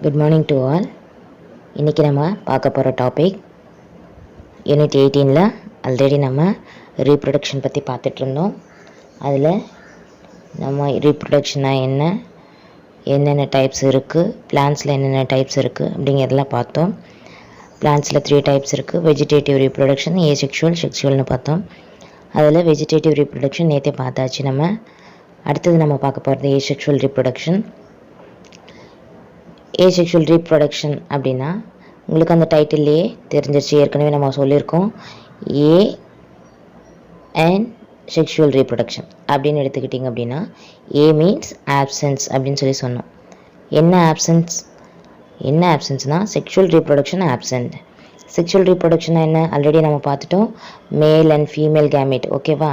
Good morning to all. இன்றைக்கி நம்ம பார்க்க போகிற டாபிக் யூனிட் 18ல் ஆல்ரெடி நம்ம ரீப்ரொடக்ஷன் பற்றி பார்த்துட்ருந்தோம். அதில் நம்ம ரீப்ரொடக்ஷனா என்னென்ன டைப்ஸ் இருக்குது, பிளான்ஸில் என்னென்ன டைப்ஸ் இருக்குது அப்படிங்கிறதெல்லாம் பார்த்தோம். பிளான்ஸில் 3 டைப்ஸ் இருக்குது. வெஜிடேட்டிவ் ரீப்ரொடக்ஷன், ஏசெக்ஷுவல், செக்ஷுவல்னு பார்த்தோம். அதில் வெஜிடேட்டிவ் ரீப்ரொடக்ஷன் நேற்றே பார்த்தாச்சு. நம்ம அடுத்தது நம்ம பார்க்க போகிறது ஏசெக்ஷுவல் ரீப்ரொடக்ஷன். ஏசெக்ஷுவல் ரீப்ரொடக்ஷன் அப்படின்னா உங்களுக்கு அந்த டைட்டில்லையே தெரிஞ்சிருச்சு, ஏற்கனவே நம்ம சொல்லியிருக்கோம். ஏ அண்ட் செக்ஷுவல் ரீப்ரொடக்ஷன் அப்படின்னு எடுத்துக்கிட்டிங்க அப்படின்னா ஏ மீன்ஸ் ஆப்சன்ஸ் அப்படின்னு சொல்லி சொன்னோம். என்ன ஆப்சன்ஸ்னால் sexual reproduction absent. Sexual reproduction என்ன ஆல்ரெடி நம்ம பார்த்துட்டோம். Male and female gamete. ஓகேவா,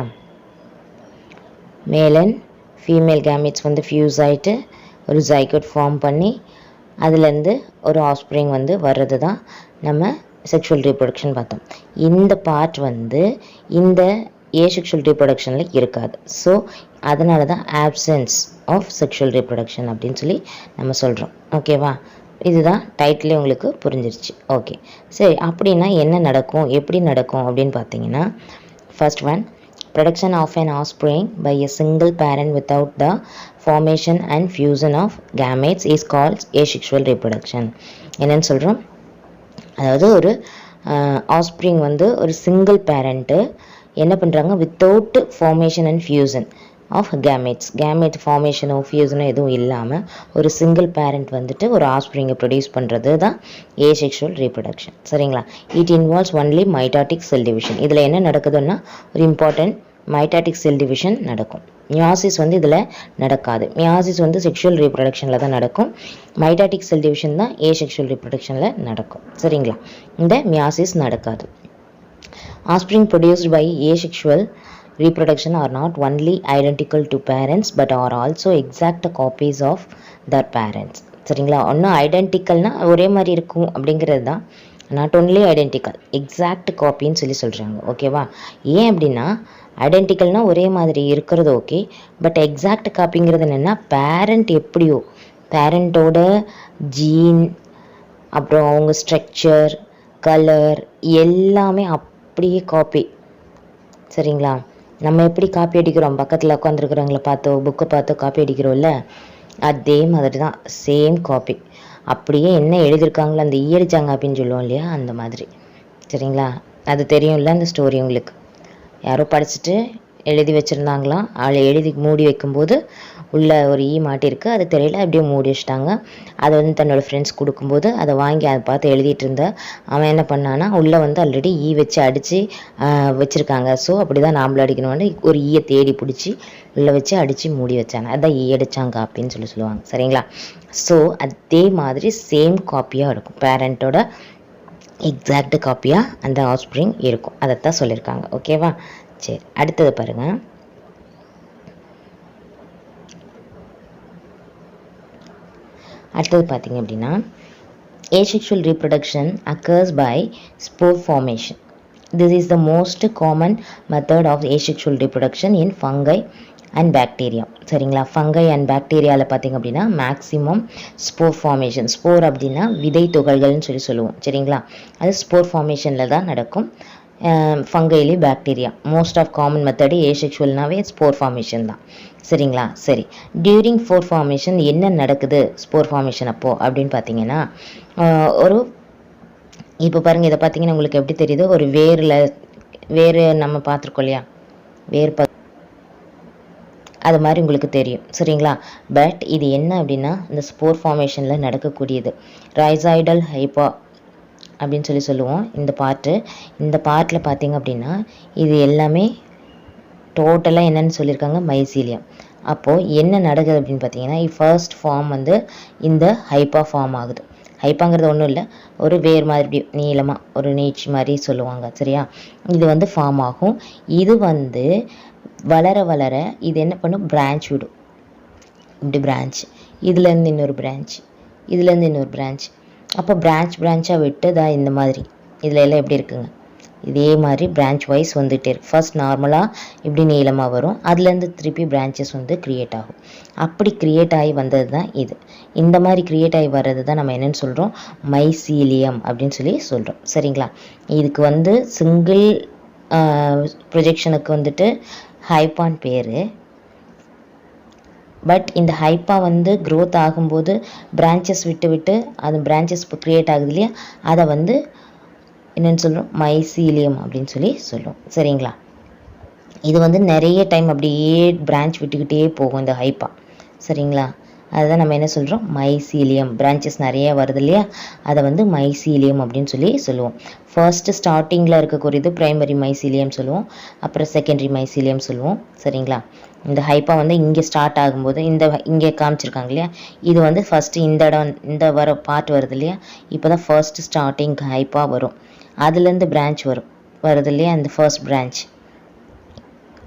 மேல் அண்ட் ஃபீமேல் கேமெட்ஸ் வந்து ஃபியூஸ் ஆகிட்டு ஒரு ஜைகோட் ஃபார்ம் பண்ணி அதுலேருந்து ஒரு ஆஃப்ஸ்ப்ரிங் வந்து வர்றது தான் நம்ம செக்ஷுவல் ரீப்ரொடக்ஷன் பார்த்தோம். இந்த பார்ட் வந்து இந்த ஏசெக்ஷுவல் ரீப்ரொடக்ஷனில் இருக்காது. ஸோ அதனால தான் ஆப்சன்ஸ் ஆஃப் செக்ஷுவல் ரீப்ரொடக்ஷன் அப்படின்னு சொல்லி நம்ம சொல்கிறோம். ஓகேவா, இதுதான் டைட்டிலே உங்களுக்கு புரிஞ்சிருச்சு. ஓகே, சரி. அப்படின்னா என்ன நடக்கும், எப்படி நடக்கும் அப்படின்னு பார்த்தீங்கன்னா, first one, production of an offspring by a single parent without the formation and fusion of gametes is called asexual reproduction. என்னன்னு சொல்கிறோம், அதாவது ஒரு ஆஃப்ஸ்ப்ரிங் வந்து ஒரு சிங்கிள் பேரண்ட்டு என்ன பண்ணுறாங்க, without formation and fusion of gamete ஃபார்மேஷனோ ஃபியூசனோ எதுவும் இல்லாமல் ஒரு சிங்கிள் பேரண்ட் வந்துட்டு ஒரு ஆஃப்ஸ்ப்ரிங்கை ப்ரொடியூஸ் பண்ணுறது தான் ஏசெக்ஷுவல் ரீப்ரொடக்ஷன். சரிங்களா, it involves only mitotic cell division. இதில் என்ன நடக்குதுன்னா ஒரு இம்பார்ட்டன்ட் மைட்டாட்டிக் செல் டிவிஷன் நடக்கும். மியாசிஸ் வந்து இதில் நடக்காது. மியாசிஸ் வந்து செக்ஷுவல் ரீப்ரொடக்ஷனில் தான் நடக்கும். மைட்டாட்டிக் செல் டிவிஷன் தான் ஏசெக்ஷுவல் ரீப்ரொடக்ஷனில் நடக்கும். சரிங்களா, இந்த மியாசிஸ் நடக்காது. Offspring produced by asexual reproduction are not only identical to parents but are also exact copies of their parents. சரிங்களா, ஒன்றும் ஐடென்டிக்கல்னா ஒரே மாதிரி இருக்கும் அப்படிங்கிறது தான், நாட் ஒன்லி ஐடென்டிக்கல், எக்ஸாக்ட் காப்பின்னு சொல்லி சொல்கிறாங்க. ஓகேவா, ஏன் அப்படின்னா ஐடென்டிக்கல்னா ஒரே மாதிரி இருக்கிறது ஓகே, பட் எக்ஸாக்ட் காப்பிங்கிறது என்னென்னா பேரண்ட் எப்படியோ பேரண்ட்டோட ஜீன் அப்புறம் அவங்க ஸ்ட்ரக்சர் கலர் எல்லாமே அப்படியே காப்பி. சரிங்களா, நம்ம எப்படி காப்பி அடிக்கிறோம், பக்கத்தில் உட்காந்துருக்குறவங்கள பார்த்தோ புக்கை பார்த்தோ காப்பி அடிக்கிறோம்ல, அதே மாதிரி தான் சேம் காப்பி. அப்படியே என்ன எழுதியிருக்காங்களோ அந்த ஈயடிச்சாங்க அப்படின்னு சொல்லுவோம் இல்லையா, அந்த மாதிரி. சரிங்களா, அது தெரியும்ல அந்த ஸ்டோரி உங்களுக்கு. யாரோ படிச்சுட்டு எழுதி வச்சுருந்தாங்களாம், அவளை எழுதி மூடி வைக்கும்போது உள்ள ஒரு ஈ மாட்டிருக்கு, அது தெரியல, அப்படியே மூடி வச்சிட்டாங்க. அதை வந்து தன்னோட ஃப்ரெண்ட்ஸ் கொடுக்கும்போது அதை வாங்கி அதை பார்த்து எழுதிட்டு இருந்த அவன் என்ன பண்ணான்னா உள்ளே வந்து ஆல்ரெடி ஈ வச்சு அடித்து வச்சுருக்காங்க. ஸோ அப்படி தான் நாமளும் அடிக்கணும்னு ஒரு ஈயை தேடி பிடிச்சி உள்ளே வச்சு அடித்து மூடி வச்சாங்க. அதான் ஈ அடித்தாங்க அப்படின்னு சொல்லுவாங்க. சரிங்களா, ஸோ அதே மாதிரி சேம் காப்பியாக இருக்கும், பேரண்ட்டோட எக்ஸாக்ட் காப்பியாக அந்த ஆஃப்ஸ்ப்ரிங் இருக்கும். அதைத்தான் சொல்லியிருக்காங்க. ஓகேவா, சரி. அடுத்தது பாருங்கள், அடுத்தது பார்த்தீங்க அப்படின்னா asexual reproduction occurs by spore formation. This is the most common method of asexual reproduction in fungi and bacteria. சரிங்களா, ஃபங்கை அண்ட் பாக்டீரியாவில் பார்த்தீங்க அப்படின்னா மேக்ஸிமம் ஸ்போர் ஃபார்மேஷன், ஸ்போர் அப்படின்னா விதை துகள்கள்னு சொல்லுவோம். சரிங்களா, அது ஸ்போர் ஃபார்மேஷனில் தான் நடக்கும். ஃபங்கைலி bacteria most of common method ஏசெக்ஷுவல்னாவே ஸ்போர் ஃபார்மேஷன் தான். சரிங்களா, சரி. டியூரிங் ஸ்போர் ஃபார்மேஷன் என்ன நடக்குது ஸ்போர் ஃபார்மேஷன் அப்போது அப்படின்னு பார்த்தீங்கன்னா, ஒரு இப்போ பாருங்கள், இதை பார்த்தீங்கன்னா உங்களுக்கு எப்படி தெரியுது, ஒரு வேறு நம்ம பார்த்துருக்கோம் இல்லையா, அது மாதிரி உங்களுக்கு தெரியும். சரிங்களா, பட் இது என்ன அப்படின்னா இந்த ஸ்போர் ஃபார்மேஷனில் நடக்கக்கூடியது ரைசாய்டல் ஹைப்பா அப்படின்னு சொல்லுவோம். இந்த பார்ட்டில் பார்த்தீங்க அப்படின்னா இது எல்லாமே டோட்டலாக என்னென்னு சொல்லியிருக்காங்க, மைசீலியம். அப்போது என்ன நடக்குது அப்படின்னு பார்த்தீங்கன்னா, ஃபர்ஸ்ட் ஃபார்ம் வந்து இந்த ஹைப்பா ஃபார்ம் ஆகுது. ஹைப்பாங்கிறது ஒன்றும் இல்லை, ஒரு வேர் மாதிரி நீளமாக ஒரு நீச்சி மாதிரி சொல்லுவாங்க. சரியா, இது வந்து ஃபார்ம் ஆகும். இது வந்து வளர வளர இது என்ன பண்ணும், பிரான்ச் விடும். இப்படி பிரான்ச், இதுலேருந்து இன்னொரு பிரான்ச், இதுலேருந்து இன்னொரு பிரான்ச். அப்போ பிரான்ச்சாக விட்டு தான் இந்த மாதிரி இதில் எல்லாம் எப்படி இருக்குங்க, இதே மாதிரி பிரான்ச் வைஸ் வந்துகிட்டே இருக்கும். ஃபர்ஸ்ட் நார்மலாக இப்படி நீளமாக வரும், அதுலேருந்து திருப்பி பிரான்ச்சஸ் வந்து க்ரியேட் ஆகும். அப்படி க்ரியேட் ஆகி வந்தது தான் இது. இந்த மாதிரி க்ரியேட் ஆகி வர்றது தான் நம்ம என்னென்னு சொல்கிறோம், மைசீலியம் அப்படின்னு சொல்லி சொல்கிறோம். சரிங்களா? இதுக்கு வந்து சிங்கிள் ப்ரொஜெக்ஷனுக்கு வந்துட்டு ஹைப்பான் பேர். பட் இந்த ஹைப்பா வந்து க்ரோத் ஆகும்போது பிரான்ச்சஸ் விட்டு விட்டு அது பிரான்ச்சஸ் இப்போ க்ரியேட் ஆகுது இல்லையா, அதை வந்து என்னென்னு சொல்கிறோம், மைசீலியம் அப்படின்னு சொல்லி சொல்லுவோம். சரிங்களா? இது வந்து நிறைய டைம் அப்படியே பிரான்ச் விட்டுக்கிட்டே போகும் இந்த ஹைப்பா. சரிங்களா? அதுதான் நம்ம என்ன சொல்கிறோம், மைசீலியம். பிரான்ச்சஸ் நிறைய வருது இல்லையா, அதை வந்து மைசீலியம் அப்படின்னு சொல்லி சொல்லுவோம். ஃபர்ஸ்ட்டு ஸ்டார்டிங்கில் இருக்கக்கூடியது ப்ரைமரி மைசீலியம் சொல்லுவோம், அப்புறம் செகண்டரி மைசீலியம் சொல்லுவோம். சரிங்களா? இந்த ஹைப்பா வந்து இங்கே ஸ்டார்ட் ஆகும்போது இங்கே காமிச்சிருக்காங்க இல்லையா, இது வந்து ஃபஸ்ட்டு இந்த வர பார்ட் வருது இல்லையா, இப்போ தான் ஃபர்ஸ்ட் ஸ்டார்டிங் ஹைப்பா வரும். அதுலேருந்து பிரான்ச் வருது இல்லையா, அந்த ஃபர்ஸ்ட் பிரான்ச்.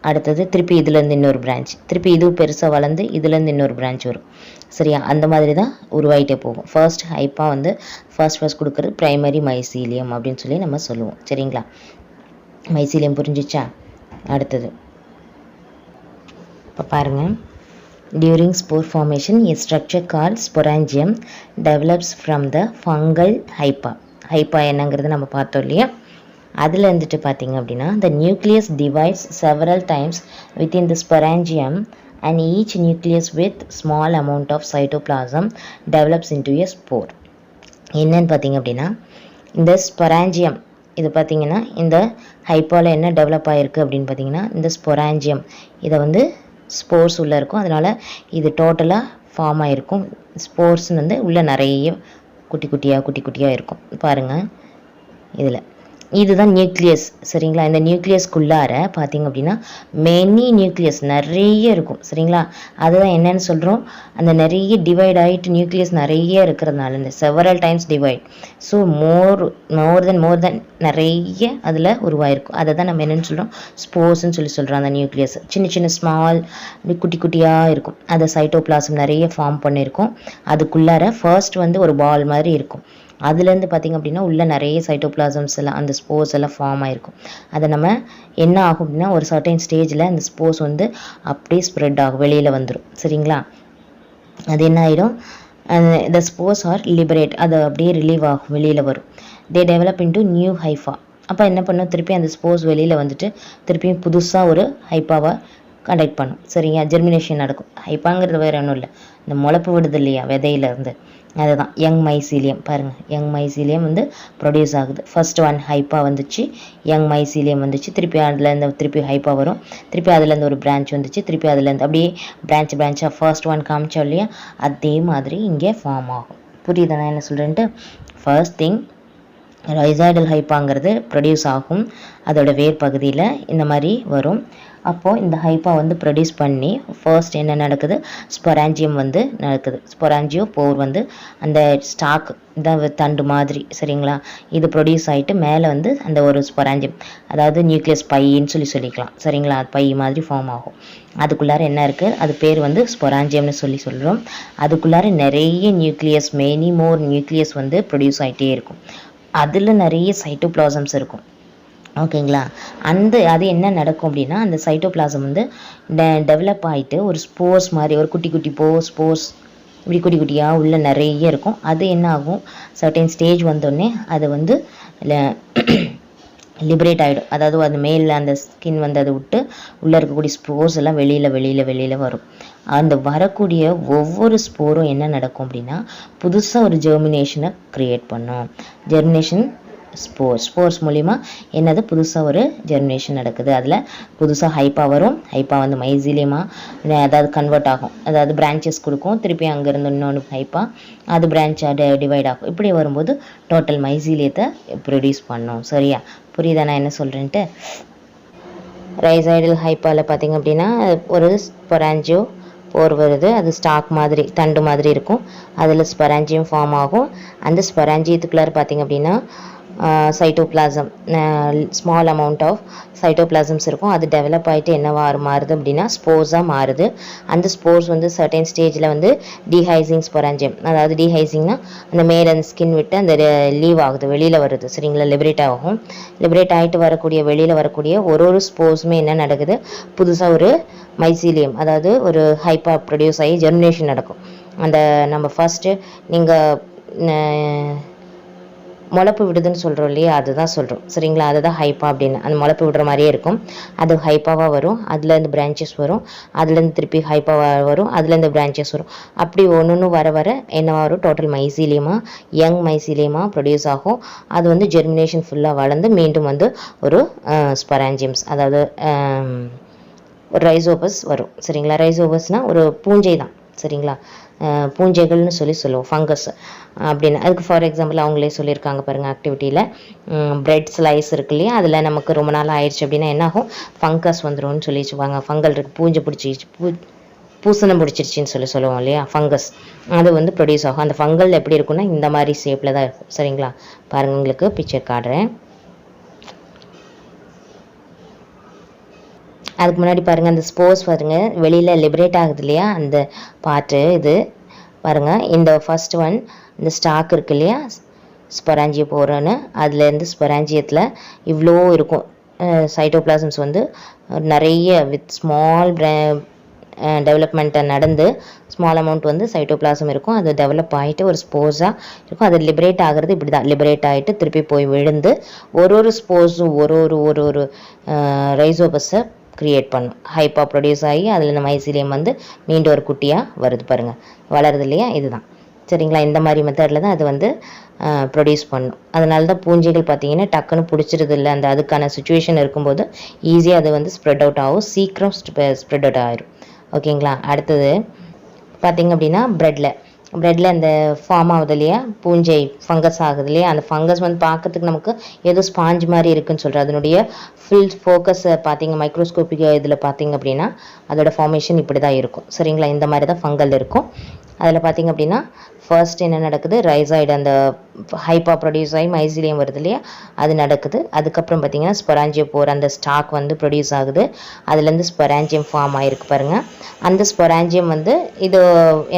அடுத்தது திருப்பி இதுலேருந்து இன்னொரு பிரான்ச், திருப்பி இது பெருசாக வளர்ந்து இதுலேருந்து இன்னொரு பிரான்ச் வரும். சரியா? அந்த மாதிரி தான் உருவாயிட்டே போகும். ஃபர்ஸ்ட் ஹைப்பா வந்து ஃபர்ஸ்ட் கொடுக்குறது ப்ரைமரி மைசீலியம் அப்படின்னு சொல்லி நம்ம சொல்லுவோம். சரிங்களா? மைசீலியம் புரிஞ்சிச்சா? அடுத்தது இப்போ பாருங்கள். During spore formation, a structure called sporangium develops from the fungal hypa. ஹைப்பா என்னங்கிறது நம்ம பார்த்தோம் இல்லையா, அதில் இருந்துட்டு பார்த்தீங்க அப்படின்னா the nucleus divides several times within the sporangium and each nucleus with small amount of cytoplasm develops into a spore. என்னன்னு பார்த்தீங்க அப்படின்னா இந்த ஸ்பொராஞ்சியம் இது பார்த்தீங்கன்னா இந்த ஹைப்பாவில் என்ன டெவலப் ஆகிருக்கு அப்படின்னு பார்த்தீங்கன்னா இந்த ஸ்பொராஞ்சியம் இதை வந்து ஸ்போர்ஸ் உள்ளே இருக்கும், அதனால் இது டோட்டலாக ஃபார்ம் ஆகிருக்கும். ஸ்போர்ஸ்னு வந்து உள்ளே நிறைய குட்டி குட்டியாக இருக்கும் பாருங்கள். இதில் இதுதான் நியூக்ளியஸ். சரிங்களா? இந்த நியூக்ளியஸ்க்குள்ளார பார்த்தீங்க அப்படின்னா மெனி நியூக்ளியஸ் நிறைய இருக்கும். சரிங்களா? அதுதான் என்னன்னு சொல்கிறோம், அந்த நிறைய டிவைட் ஆகிட்டு நியூக்ளியஸ் நிறைய இருக்கிறதுனால இந்த several times divide, so more then நிறைய அதில் உருவாயிருக்கும். அதை தான் நம்ம என்னென்னு சொல்கிறோம், ஸ்போர்ஸ்ன்னு சொல்லி சொல்கிறோம். அந்த நியூக்ளியஸ் சின்ன ஸ்மால் குட்டி குட்டியாக இருக்கும், அதை சைட்டோபிளாசம் நிறைய ஃபார்ம் பண்ணியிருக்கும். அதுக்குள்ளார ஃபர்ஸ்ட் வந்து ஒரு பால் மாதிரி இருக்கும், அதுலேருந்து பார்த்திங்க அப்படின்னா உள்ளே நிறைய சைட்டோபிளாசம்ஸ் எல்லாம் அந்த ஸ்போர்ஸ் எல்லாம் ஃபார்ம் ஆகிருக்கும். அதை நம்ம என்ன ஆகும் அப்படின்னா ஒரு சர்டைன் ஸ்டேஜில் அந்த ஸ்போர்ஸ் வந்து அப்படியே ஸ்ப்ரெட் ஆகும், வெளியில் வந்துடும். சரிங்களா? அது என்ன ஆகிடும், the spores are liberate, அது அப்படியே ரிலீவ் ஆகும், வெளியில் வரும். they develop into new hypha. அப்போ என்ன பண்ணும், திருப்பி அந்த ஸ்போர்ஸ் வெளியில் வந்துட்டு திருப்பியும் புதுசாக ஒரு ஹைப்பாவை கண்டக்ட் பண்ணும். சரிங்க? ஜெர்மினேஷன் நடக்கும். ஹைப்பாங்கிறது வேறு ஒன்றும் இல்லை, இந்த முளைப்பு விடுது இல்லையா விதையிலேருந்து, அதுதான் யங் மைசீலியம். பாருங்கள், யங் மைசீலியம் வந்து ப்ரொடியூஸ் ஆகுது. ஃபர்ஸ்ட் ஒன் ஹைப்பா வந்துச்சு, யங் மைசீலியம் வந்துச்சு, திருப்பி அதுலேருந்து திருப்பி ஹைப்பா வரும், திருப்பி அதுலேருந்து ஒரு பிரான்ச் வந்துச்சு, திருப்பி அதுலேருந்து அப்படியே பிரான்ச்சாக ஃபர்ஸ்ட் ஒன் காமிச்சோம் இல்லையா, அதே மாதிரி இங்கே ஃபார்ம் ஆகும். புரியுதா நான் என்ன சொல்கிறேன்ட்டு? ஃபர்ஸ்ட் திங் ரைசாய்டல் ஹைப்பாங்கிறது ப்ரொடியூஸ் ஆகும், அதோட வேர் பகுதியில் இந்த மாதிரி வரும். அப்போது இந்த ஹைப்பா வந்து ப்ரொடியூஸ் பண்ணி ஃபர்ஸ்ட் என்ன நடக்குது, ஸ்பொராஞ்சியம் வந்து நடக்குது. ஸ்பொராஞ்சியோ போர் வந்து அந்த ஸ்டாக் இந்த தண்டு மாதிரி. சரிங்களா? இது ப்ரொடியூஸ் ஆகிட்டு மேலே வந்து அந்த ஒரு ஸ்பொராஞ்சியம், அதாவது நியூக்ளியஸ் பைன்னு சொல்லிக்கலாம். சரிங்களா? அது பை மாதிரி ஃபார்ம் ஆகும். அதுக்குள்ளார என்ன இருக்குது, அது பேர் வந்து ஸ்பொராஞ்சியம்னு சொல்கிறோம். அதுக்குள்ளார நிறைய நியூக்ளியஸ், மெனி மோர் நியூக்ளியஸ் வந்து ப்ரொடியூஸ் ஆகிட்டே இருக்கும். அதில் நிறைய சைட்டோபிளாசம்ஸ் இருக்கும். ஓகேங்களா? அது என்ன நடக்கும் அப்படின்னா அந்த சைட்டோபிளாசம் வந்து டெவலப் ஆகிட்டு ஒரு ஸ்போர்ஸ் மாதிரி ஒரு குட்டி ஸ்போர்ஸ் இப்படி குட்டியாக உள்ள நிறைய இருக்கும். அது என்ன ஆகும், சர்டைன் ஸ்டேஜ் வந்தோடனே அது வந்து லிபரேட் ஆகிடும். அதாவது அது மேலே அந்த ஸ்கின் வந்து அதை விட்டு உள்ளே இருக்கக்கூடிய ஸ்போர்ஸ் எல்லாம் வெளியில் வரும். அந்த வரக்கூடிய ஒவ்வொரு ஸ்போரும் என்ன நடக்கும் அப்படின்னா புதுசாக ஒரு ஜெர்மினேஷனை க்ரியேட் பண்ணும். ஜெர்மினேஷன் ஸ்போர்ஸ் மூலிமா என்னது புதுசாக ஒரு ஜெர்மினேஷன் நடக்குது. அதில் புதுசாக ஹைப்பா வரும். ஹைப்பா வந்து மைசீலியமாக அதாவது கன்வெர்ட் ஆகும், அதாவது பிரான்ச்சஸ் கொடுக்கும். திருப்பி அங்கேருந்து இன்னொன்று ஹைப்பா அது பிரான்ச்சாக டிவைட் ஆகும். இப்படி வரும்போது டோட்டல் மைசீலியத்தை ப்ரொடியூஸ் பண்ணும். சரியா? புரியுதா நான் என்ன சொல்கிறேன்ட்டு? ரைசாய்டல் ஹைப்பாவில் பார்த்திங்க அப்படின்னா ஒரு ஸ்பொராஞ்சியோ போர் வருது, அது ஸ்டாக் மாதிரி தண்டு மாதிரி இருக்கும், அதில் ஸ்பொராஞ்சியம் ஃபார்ம் ஆகும். அந்த ஸ்பொராஞ்சியத்துக்குள்ளார பார்த்திங்க அப்படின்னா சைட்டோபிளாசம், ஸ்மால் அமௌண்ட் ஆஃப் சைட்டோபிளாசம்ஸ் இருக்கும். அது டெவலப் ஆகிட்டு என்னவா மாறுது அப்படின்னா ஸ்போர்ஸாக மாறுது. அந்த ஸ்போர்ஸ் வந்து சர்டைன் ஸ்டேஜில் வந்து டீஹைசிங் ஸ்பொராஞ்சியம், அதாவது டீஹைசிங்னா அந்த மேலே அந்த ஸ்கின் விட்டு அந்த லீவ் ஆகுது, வெளியில் வருது. சரிங்களா, லிபரேட் ஆகும். லிபரேட் ஆகிட்டு வரக்கூடிய வெளியில் வரக்கூடிய ஒரு ஸ்போர்ஸுமே என்ன நடக்குது, புதுசாக ஒரு மைசீலியம், அதாவது ஒரு ஹைப்பா ப்ரொடியூஸ் ஆகி ஜெர்மினேஷன் நடக்கும். அந்த நம்ம ஃபஸ்ட்டு நீங்கள் முளைப்பு விடுதுன்னு சொல்கிறோம் இல்லையா, அதுதான் சொல்கிறோம். சரிங்களா, அதுதான் ஹைப்பா அப்படின்னு. அந்த முளைப்பு விடுற மாதிரியே இருக்கும். அது ஹைப்பாவாக வரும், அதுலேருந்து பிரான்ச்சஸ் வரும், அதுலேருந்து திருப்பி ஹைப்பாவாக வரும், அதுலேருந்து பிரான்ச்சஸ் வரும். அப்படி ஒன்று வர வர என்னவா வரும், டோட்டல் மைசீலியமாக, யங் மைசீலியமாக ப்ரொடியூஸ் ஆகும். அது வந்து ஜெர்மினேஷன் ஃபுல்லாக வளர்ந்து மீண்டும் வந்து ஒரு ஸ்பொராஞ்சியம்ஸ், அதாவது ஒரு ரைசோபஸ் வரும். சரிங்களா, ரைசோபஸ்னால் ஒரு பூஞ்சை தான். சரிங்களா, பூஞ்சைகள்னு சொல்லுவோம், ஃபங்கஸ் அப்படின்னு. அதுக்கு ஃபார் எக்ஸாம்பிள் அவங்களே சொல்லியிருக்காங்க பாருங்கள் ஆக்டிவிட்டியில், பிரெட் ஸ்லைஸ் இருக்கு இல்லையா, அதில் நமக்கு ரொம்ப நாள் ஆயிடுச்சு அப்படின்னா என்ன ஆகும், ஃபங்கஸ் வந்துடும்னு சொல்லி வச்சுவாங்க. ஃபங்கல் இருக்குது, பூஞ்சை பிடிச்சிச்சு, பூசணம் பிடிச்சிருச்சின்னு சொல்லுவோம் இல்லையா, ஃபங்கஸ், அது வந்து ப்ரொடியூஸ் ஆகும். அந்த ஃபங்கல் எப்படி இருக்குன்னா இந்த மாதிரி ஷேப்பில் தான் இருக்கும். சரிங்களா, பாருங்கள், உங்களுக்கு பிக்சர் காட்டுறேன். அதுக்கு முன்னாடி பாருங்கள், அந்த ஸ்போர்ஸ் பாருங்கள் வெளியில் லிபரேட் ஆகுது இல்லையா, அந்த பார்ட்டு இது பாருங்கள். இந்த ஃபர்ஸ்ட் ஒன், இந்த ஸ்டாக் இருக்கு இல்லையா, ஸ்பொராஞ்சிய போகிறோன்னு, அதுலேருந்து ஸ்பொராஞ்சியத்தில் இவ்வளோ இருக்கும் சைட்டோபிளாசம்ஸ் வந்து நிறைய வித் ஸ்மால் டெவலப்மெண்ட்டை நடந்து ஸ்மால் அமௌண்ட் வந்து சைட்டோபிளாசம் இருக்கும். அது டெவலப் ஆகிட்டு ஒரு ஸ்போர்ஸாக இருக்கும். அது லிபரேட் ஆகிறது இப்படி தான், லிபரேட் ஆகிட்டு திருப்பி போய் விழுந்து ஒரு ஸ்போர்ஸும் ஒரு ரைசோபஸை க்ரியேட் பண்ணும். ஹைப்பா ப்ரொடியூஸ் ஆகி அதில் இந்த மைசீலியம் வந்து மீண்டும் ஒரு குட்டியாக வருது பாருங்கள், வளருது இல்லையா, இதுதான். சரிங்களா, இந்த மாதிரி மெத்தடில் தான் அது வந்து ப்ரொடியூஸ் பண்ணும். அதனால தான் பூஞ்சைகள் பார்த்தீங்கன்னா டக்குன்னு பிடிச்சிருது இல்லை, அந்த அதுக்கான சுச்சுவேஷன் இருக்கும்போது ஈஸியாக அது வந்து ஸ்ப்ரெட் அவுட் ஆகும், சீக்கிரம் ஸ்ப்ரெட் அவுட் ஆகிடும். ஓகேங்களா, அடுத்தது பார்த்திங்க அப்படின்னா ப்ரெட்டில் அந்த ஃபார்ம் ஆகுது இல்லையா, பூஞ்சை ஃபங்கஸ் ஆகுது இல்லையா, அந்த ஃபங்கஸ் வந்து பார்க்கறதுக்கு நமக்கு ஏதோ ஸ்பாஞ்ச் மாதிரி இருக்குன்னு சொல்கிறேன். அதனுடைய ஃபுல் ஃபோக்கஸை பார்த்தீங்க மைக்ரோஸ்கோபிக் இதில் பார்த்தீங்க அப்படின்னா அதோட ஃபார்மேஷன் இப்படி தான் இருக்கும். சரிங்களா, இந்த மாதிரி தான் ஃபங்கல் இருக்கும். அதில் பார்த்தீங்க அப்படின்னா ஃபர்ஸ்ட் என்ன நடக்குது, ரைசாய்டு அந்த ஹைப்பா ப்ரொடியூஸ் ஆகி மைசீலியம் வருது இல்லையா, அது நடக்குது. அதுக்கப்புறம் பார்த்தீங்கன்னா ஸ்பொராஞ்சியோபோர் அந்த ஸ்டாக் வந்து ப்ரொடியூஸ் ஆகுது. அதுலேருந்து ஸ்பொராஞ்சியம் ஃபார்ம் ஆகிருக்கு பாருங்கள். அந்த ஸ்பொராஞ்சியம் வந்து இது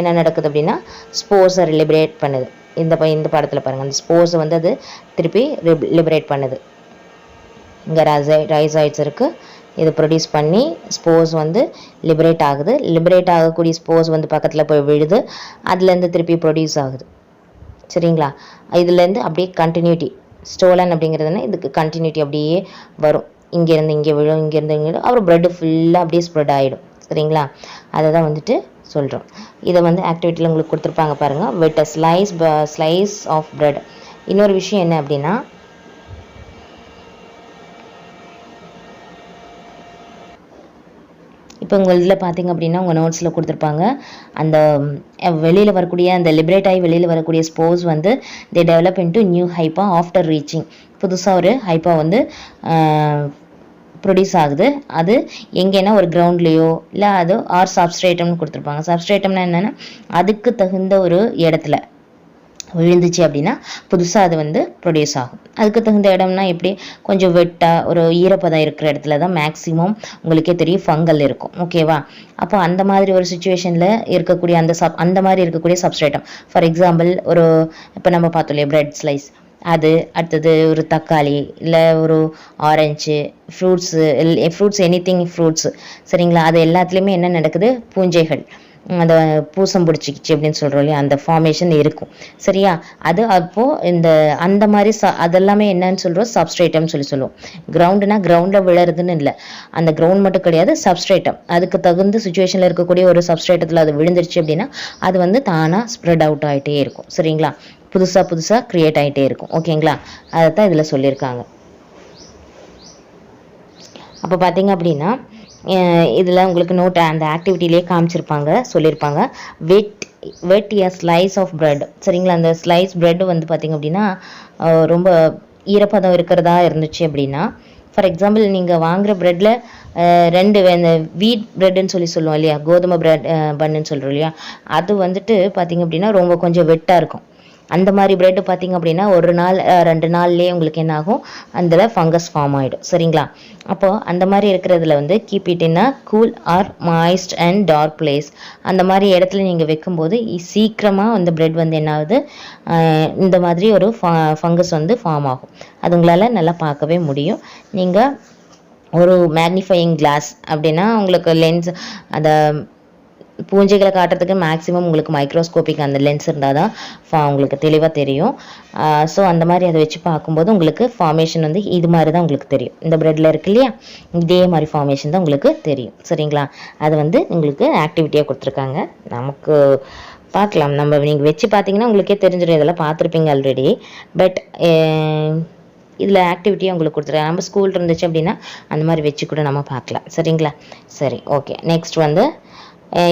என்ன நடக்குது அப்படின்னா ஸ்போர்ஸை லிபரேட் பண்ணுது. இந்த படத்தில் பாருங்கள், அந்த ஸ்போர்ஸை வந்து அது திருப்பி லிபரேட் பண்ணுது. இங்கே ரைசாய்ட்ஸ் இருக்குது, இது ப்ரொடியூஸ் பண்ணி ஸ்போர்ஸ் வந்து லிபரேட் ஆகுது. லிபரேட் ஆகக்கூடிய ஸ்போர்ஸ் வந்து பக்கத்தில் போய் விழுது, அதுலேருந்து திருப்பி ப்ரொடியூஸ் ஆகுது. சரிங்களா, இதுலேருந்து அப்படியே கண்டினியூட்டி, ஸ்டோலன் அப்படிங்கிறதுனா இதுக்கு கண்டினியூட்டி அப்படியே வரும். இங்கேருந்து இங்கே விழும், இங்கேருந்து இங்கே விழும், அப்புறம் ப்ரெட்டு ஃபுல்லாக அப்படியே ஸ்ப்ரெட் ஆகிடும். சரிங்களா, அதை தான் வந்துட்டு சொல்கிறோம். இதை வந்து ஆக்டிவிட்டியில் உங்களுக்கு கொடுத்துருப்பாங்க பாருங்கள், with a slice of bread. இன்னொரு விஷயம் என்ன அப்படின்னா, இப்போ உங்கள் இதில் பார்த்தீங்க அப்படின்னா உங்கள் நோட்ஸில் கொடுத்துருப்பாங்க, அந்த வெளியில் வரக்கூடிய அந்த லிபரேட் ஆகி வெளியில் வரக்கூடிய ஸ்போர்ஸ் வந்து they develop into new hypha after reaching. புதுசாக ஒரு ஹைப்பா வந்து ப்ரொடியூஸ் ஆகுது. அது எங்கேன்னா ஒரு கிரவுண்ட்லேயோ இல்லை அது ஆர் சப்ஸ்ட்ரேட்டம்னு கொடுத்துருப்பாங்க. சப்ஸ்ட்ரேட்டம்னா என்னென்னா அதுக்கு தகுந்த ஒரு இடத்துல விழுந்துச்சு அப்படின்னா புதுசாக அது வந்து ப்ரொடியூஸ் ஆகும். அதுக்கு தகுந்த இடம்னா எப்படி, கொஞ்சம் வெட்டாக ஒரு ஈரப்பதம் இருக்கிற இடத்துல தான் மேக்ஸிமம் உங்களுக்கே தெரியும் ஃபங்கல் இருக்கும். ஓகேவா, அப்போ அந்த மாதிரி ஒரு சுச்சுவேஷனில் இருக்கக்கூடிய அந்த மாதிரி இருக்கக்கூடிய சப்ஸ்ட்ரேட்டம், ஃபார் எக்ஸாம்பிள் ஒரு இப்போ நம்ம பார்த்தோம் இல்லையா பிரெட் ஸ்லைஸ், அது அடுத்தது ஒரு தக்காளி இல்லை ஒரு ஆரஞ்சு ஃப்ரூட்ஸ் எனிதிங் ஃப்ரூட்ஸு. சரிங்களா, அது எல்லாத்துலேயுமே என்ன நடக்குது, பூஞ்சைகள் அந்த பூசம் பிடிச்சிக்கிச்சு அப்படின்னு சொல்கிறோம் இல்லையா, அந்த ஃபார்மேஷன் இருக்கும். சரியா, அது அப்போது அந்த மாதிரி அதெல்லாமே என்னன்னு சொல்கிறோம், சப்ஸ்ட்ரேட்டம்னு சொல்லுவோம். கிரவுண்டுனா கிரவுண்டில் விழுறதுன்னு இல்லை, அந்த கிரவுண்ட் மட்டும் கிடையாது, சப்ஸ்ட்ரேட்டம் அதுக்கு தகுந்த சுச்சுவேஷனில் இருக்கக்கூடிய ஒரு சப்ஸ்ட்ரேட்டத்தில் அது விழுந்துருச்சு அப்படின்னா அது வந்து தானாக ஸ்ப்ரெட் அவுட் ஆகிட்டே இருக்கும். சரிங்களா, புதுசாக க்ரியேட் ஆகிட்டே இருக்கும். ஓகேங்களா, அதை தான் இதில் சொல்லியிருக்காங்க. அப்போ பார்த்தீங்க அப்படின்னா இதில் உங்களுக்கு நோட் அந்த ஆக்டிவிட்டிலே சொல்லியிருப்பாங்க வெட் எ ஸ்லைஸ் ஆஃப் ப்ரெட். சரிங்களா, அந்த ஸ்லைஸ் ப்ரெட் வந்து பார்த்திங்க அப்படின்னா ரொம்ப ஈரப்பதம் இருக்கிறதா இருந்துச்சு அப்படின்னா, ஃபார் எக்ஸாம்பிள் நீங்கள் வாங்குகிற ப்ரெட்டில் ரெண்டு வீட் ப்ரெட்டுன்னு சொல்லுவோம் இல்லையா, கோதுமை ப்ரெட் பண்ணுன்னு சொல்கிறோம் இல்லையா, அது வந்துட்டு பார்த்திங்க அப்படின்னா ரொம்ப கொஞ்சம் வெட்டாக இருக்கும். அந்த மாதிரி பிரெட் பார்த்தீங்க அப்படின்னா ஒரு நாள் 2 நாள்லேயே உங்களுக்கு என்ன ஆகும், அதில் ஃபங்கஸ் ஃபார்ம் ஆகிடும். சரிங்களா? அப்போது அந்த மாதிரி இருக்கிறதுல வந்து keep it in a cool or moist and dark place. அந்த மாதிரி இடத்துல நீங்கள் வைக்கும்போது சீக்கிரமாக அந்த பிரெட் வந்து என்ன ஆகுது, இந்த மாதிரி ஒரு ஃபங்கஸ் வந்து ஃபார்ம் ஆகும். அது உங்களால் நல்லா பார்க்கவே முடியும். நீங்கள் ஒரு மேக்னிஃபையிங் கிளாஸ் அப்படின்னா உங்களுக்கு லென்ஸ், அதை பூஞ்சைகளை காட்டுறதுக்கு மேக்ஸிமம் உங்களுக்கு மைக்ரோஸ்கோபிக் அந்த லென்ஸ் இருந்தால் தான் உங்களுக்கு தெளிவாக தெரியும். ஸோ அந்த மாதிரி அதை வச்சு பார்க்கும்போது உங்களுக்கு ஃபார்மேஷன் வந்து இது மாதிரி தான் உங்களுக்கு தெரியும். இந்த பிரெட்டில் இருக்கு இல்லையா, இதே மாதிரி ஃபார்மேஷன் தான் உங்களுக்கு தெரியும். சரிங்களா? அது வந்து உங்களுக்கு ஆக்டிவிட்டியாக கொடுத்துருக்காங்க. நமக்கு பார்க்கலாம், நம்ம நீங்கள் வச்சு பார்த்தீங்கன்னா உங்களுக்கே தெரிஞ்சிடும். இதெல்லாம் பார்த்துருப்பீங்க ஆல்ரெடி. பட் இதில் ஆக்டிவிட்டியாக உங்களுக்கு கொடுத்துருக்காங்க. நம்ம ஸ்கூல் இருந்துச்சு அப்படின்னா அந்த மாதிரி வச்சு கூட நம்ம பார்க்கலாம். சரிங்களா? சரி, ஓகே. நெக்ஸ்ட் வந்து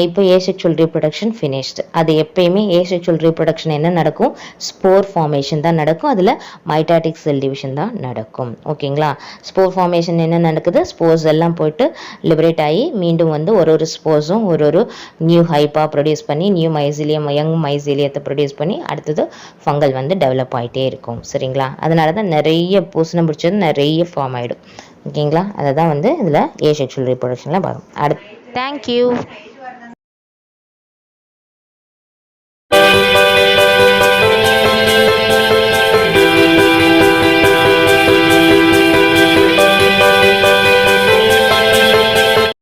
இப்போ ஏசெக்சுவல் ரீப்ரொடக்ஷன் ஃபினிஷ்டு. அது எப்பயுமே ஏசெக்சுவல் ரீப்ரொடக்ஷன் என்ன நடக்கும், ஸ்போர் ஃபார்மேஷன் தான் நடக்கும். அதில் மைட்டாட்டிக் செல் டிவிஷன் தான் நடக்கும். ஓகேங்களா? ஸ்போர் ஃபார்மேஷன் என்ன நடக்குது, ஸ்போர்ஸ் எல்லாம் போயிட்டு லிபரேட் ஆகி மீண்டும் வந்து ஒரு ஸ்போர்ஸும் ஒரு நியூ ஹைப்பாக ப்ரொடியூஸ் பண்ணி நியூ மைசீலியம், யங் மைசீலியத்தை ப்ரொடியூஸ் பண்ணி அடுத்தது ஃபங்கல் வந்து டெவலப் ஆகிட்டே இருக்கும். சரிங்களா? அதனால தான் நிறைய பூசணம் பிடிச்சது நிறைய ஃபார்ம் ஆகிடும். ஓகேங்களா? அதை தான் வந்து இதில் ஏசெக்சுவல் ரீப்ரொடக்ஷனில் வரும். அடுத்து தேங்க்யூ.